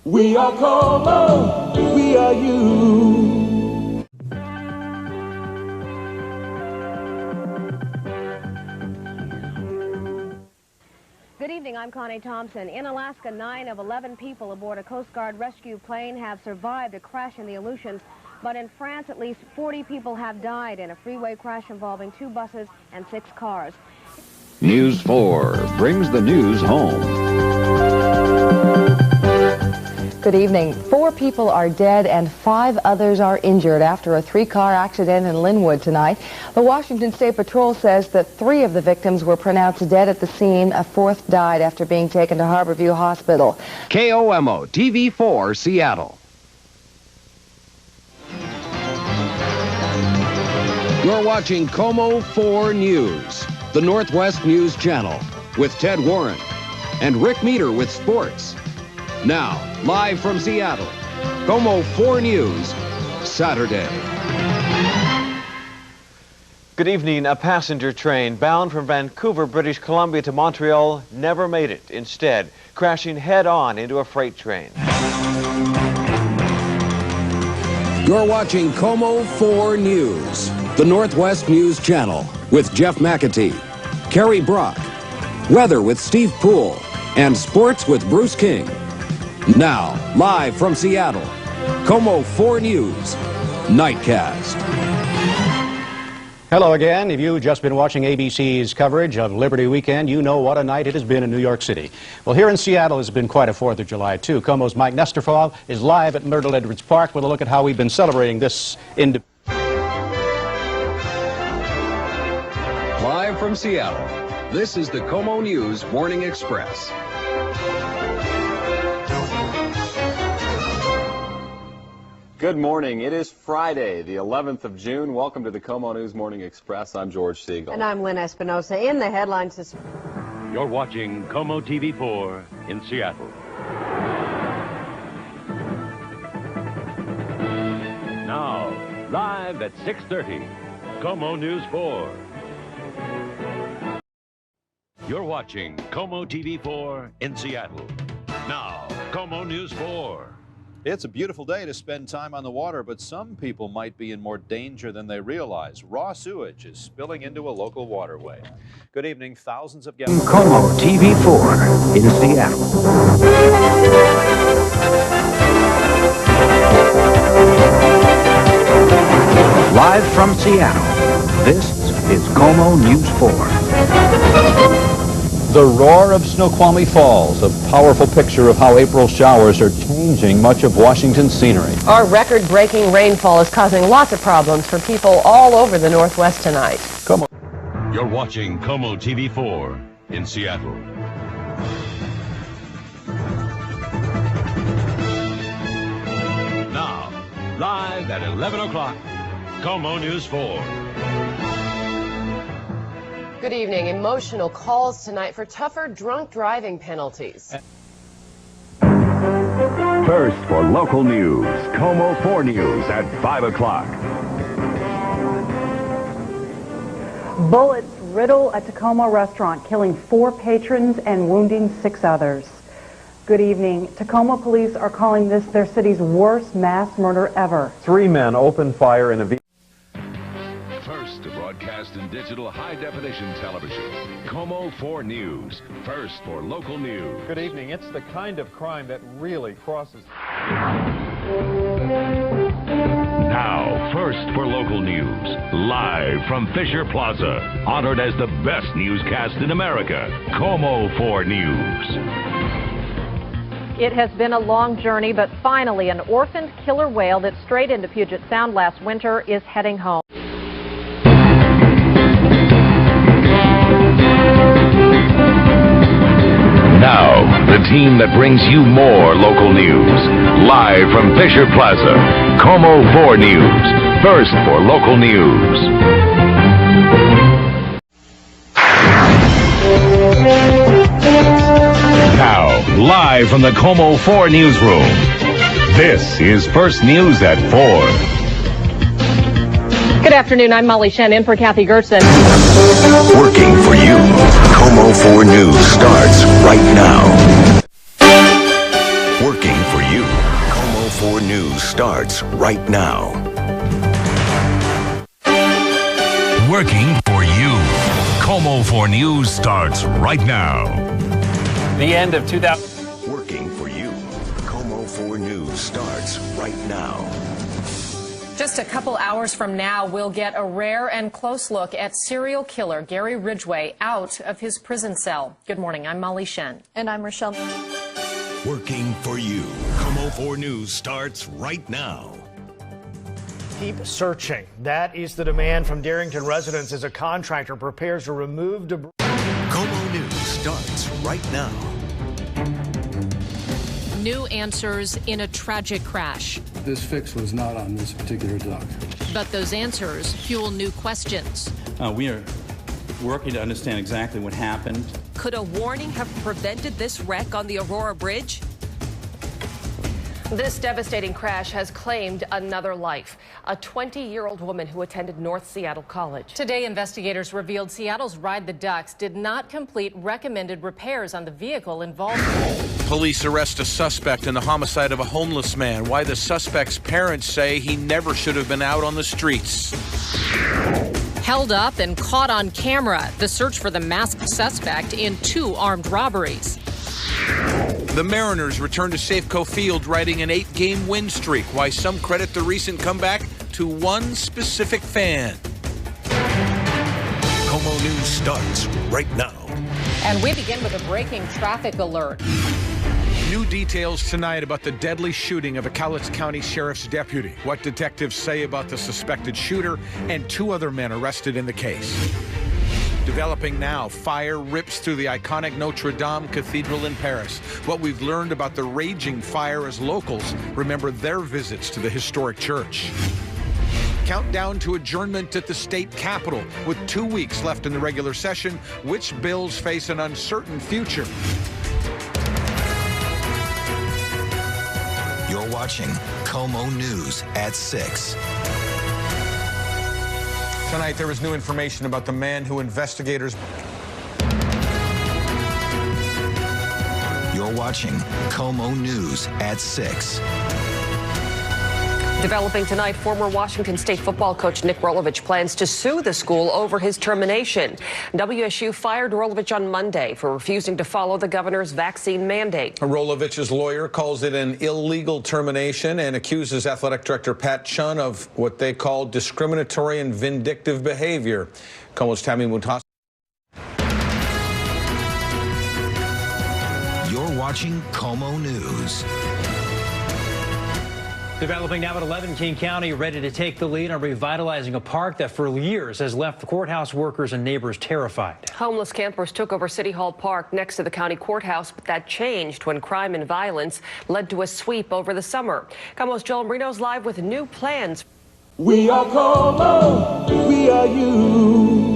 We are KOMO, we are you. Good evening, I'm Connie Thompson. In Alaska, 9 of 11 people aboard a Coast Guard rescue plane have survived a crash in the Aleutians, but in France, at least 40 people have died in a freeway crash involving 2 buses and 6 cars. News 4 brings the news home. Good evening. 4 people are dead and 5 others are injured after a 3-car accident in Linwood tonight. The Washington State Patrol says that 3 of the victims were pronounced dead at the scene. A 4th died after being taken to Harborview Hospital. KOMO-TV 4 Seattle. You're watching KOMO 4 News, the Northwest News Channel, with Ted Warren and Rick Meter with sports. Now, live from Seattle, KOMO 4 News, Saturday. Good evening. A passenger train bound from Vancouver, British Columbia to Montreal never made it, instead crashing head-on into a freight train. You're watching KOMO 4 News, the Northwest News Channel, with Jeff McAtee, Kerry Brock, weather with Steve Poole, and sports with Bruce King. Now, live from Seattle, KOMO 4 News, Nightcast. Hello again. If you've just been watching ABC's coverage of Liberty Weekend, you know what a night it has been in New York City. Well, here in Seattle, it's been quite a 4th of July, too. KOMO's Mike Nesterfall is live at Myrtle Edwards Park with a look at how we've been celebrating this Live from Seattle, this is the KOMO News Morning Express. Good morning. It is Friday, the 11th of June. Welcome to the KOMO News Morning Express. I'm George Siegel. And I'm Lynn Espinosa. In the headlines this... You're watching KOMO-TV 4 in Seattle. Now, live at 6:30, KOMO News 4. You're watching KOMO-TV 4 in Seattle. Now, KOMO News 4. It's a beautiful day to spend time on the water, but some people might be in more danger than they realize. Raw sewage is spilling into a local waterway. Good evening. Thousands of gallons. KOMO-TV 4 in Seattle. Live from Seattle, this is KOMO News 4. The roar of Snoqualmie Falls, a powerful picture of how April showers are changing much of Washington's scenery. Our record-breaking rainfall is causing lots of problems for people all over the Northwest tonight. You're watching KOMO-TV 4 in Seattle. Now, live at 11 o'clock, KOMO News 4. Good evening. Emotional calls tonight for tougher drunk driving penalties. First for local news, KOMO 4 News at 5 o'clock. Bullets riddle a Tacoma restaurant, killing 4 patrons and wounding 6 others. Good evening. Tacoma police are calling this their city's worst mass murder ever. 3 men opened fire in a vehicle. First to broadcast in digital high-definition television, KOMO 4 News. First for local news. Good evening. It's the kind of crime that really crosses. Now, first for local news, live from Fisher Plaza, honored as the best newscast in America, KOMO 4 News. It has been a long journey, but finally an orphaned killer whale that strayed into Puget Sound last winter is heading home. Now, the team that brings you more local news. Live from Fisher Plaza, KOMO 4 News. First for local news. Now, live from the KOMO 4 newsroom. This is First News at 4. Good afternoon. I'm Molly Shen in for Kathy Gertson. Working for you. KOMO 4 News starts right now. Working for you. KOMO 4 News starts right now. Working for you. KOMO 4 News starts right now. The end of 2000. Working for you. KOMO 4 News starts right now. Just a couple hours from now, we'll get a rare and close look at serial killer Gary Ridgway out of his prison cell. Good morning. I'm Molly Shen. And I'm Rochelle. Working for you. KOMO 4 News starts right now. Keep searching. That is the demand from Darrington residents as a contractor prepares to remove debris. KOMO News starts right now. New answers in a tragic crash. This fix was not on this particular dock. But those answers fuel new questions. We are working to understand exactly what happened. Could a warning have prevented this wreck on the Aurora Bridge? This devastating crash has claimed another life. A 20-year-old woman who attended North Seattle College. Today, investigators revealed Seattle's Ride the Ducks did not complete recommended repairs on the vehicle involved. Police arrest a suspect in the homicide of a homeless man. Why the suspect's parents say he never should have been out on the streets. Held up and caught on camera. The search for the masked suspect in 2 armed robberies. The Mariners return to Safeco Field riding an 8-game win streak. Why some credit the recent comeback to one specific fan. KOMO News starts right now. And we begin with a breaking traffic alert. New details tonight about the deadly shooting of a Cowlitz County Sheriff's deputy. What detectives say about the suspected shooter and 2 other men arrested in the case. Developing now, fire rips through the iconic Notre Dame Cathedral in Paris. What we've learned about the raging fire as locals remember their visits to the historic church. Countdown to adjournment at the state capitol. With 2 weeks left in the regular session, which bills face an uncertain future? You're watching KOMO News at 6. Tonight, there was new information about the man who investigators... You're watching KOMO News at 6. Developing tonight, former Washington State football coach Nick Rolovich plans to sue the school over his termination. WSU fired Rolovich on Monday for refusing to follow the governor's vaccine mandate. Rolovich's lawyer calls it an illegal termination and accuses athletic director Pat Chun of what they call discriminatory and vindictive behavior. KOMO's Tammy Mutas. You're watching KOMO News. Developing now at 11, King County ready to take the lead on revitalizing a park that for years has left the courthouse workers and neighbors terrified. Homeless campers took over City Hall Park next to the county courthouse, but that changed when crime and violence led to a sweep over the summer. KOMO's Joel Marino's live with new plans. We are KOMO, we are you.